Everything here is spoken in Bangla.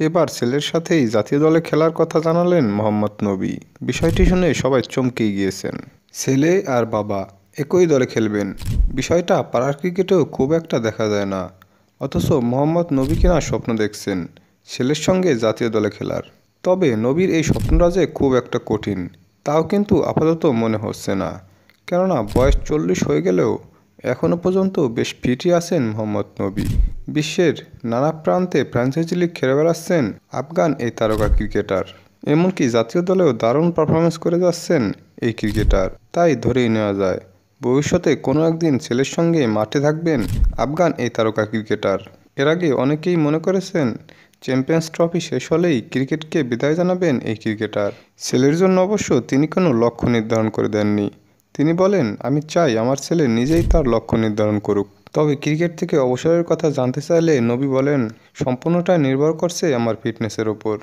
এবার ছেলের সাথেই জাতীয় দলে খেলার কথা জানালেন মোহাম্মদ নবী। বিষয়টি শুনে সবাই চমকে গিয়েছেন। ছেলে আর বাবা একই দলে খেলবেন, বিষয়টা পাড়ার ক্রিকেটেও খুব একটা দেখা যায় না। অথচ মোহাম্মদ নবী কিনা স্বপ্ন দেখছেন ছেলের সঙ্গে জাতীয় দলে খেলার। তবে নবীর এই স্বপ্নটা যে খুব একটা কঠিন তাও কিন্তু আপাতত মনে হচ্ছে না, কেননা বয়স 40 হয়ে গেলেও এখনও পর্যন্ত বেশ ফিটই আছেন মোহাম্মদ নবী। বিশ্বের নানা প্রান্তে ফ্র্যাঞ্চাইজি লিগ খেলে বেড়াচ্ছেন আফগান এই তারকা ক্রিকেটার। এমনকি জাতীয় দলেও দারুণ পারফরমেন্স করে যাচ্ছেন এই ক্রিকেটার। তাই ধরেই নেওয়া যায় ভবিষ্যতে কোনো একদিন ছেলের সঙ্গে মাঠে থাকবেন আফগান এই তারকা ক্রিকেটার। এর আগে অনেকেই মনে করেছেন চ্যাম্পিয়ন্স ট্রফি শেষ হলেই ক্রিকেটকে বিদায় জানাবেন এই ক্রিকেটার। ছেলের জন্য অবশ্য তিনি কোনো লক্ষ্য নির্ধারণ করে দেননি। তিনি বলেন, আমি চাই আমার ছেলে নিজেই তার লক্ষ্য নির্ধারণ করুক। তবে ক্রিকেট থেকে অবসরের কথা জানতে চাইলে নবী বলেন, সম্পূর্ণটা নির্ভর করছে আমার ফিটনেসের ওপর।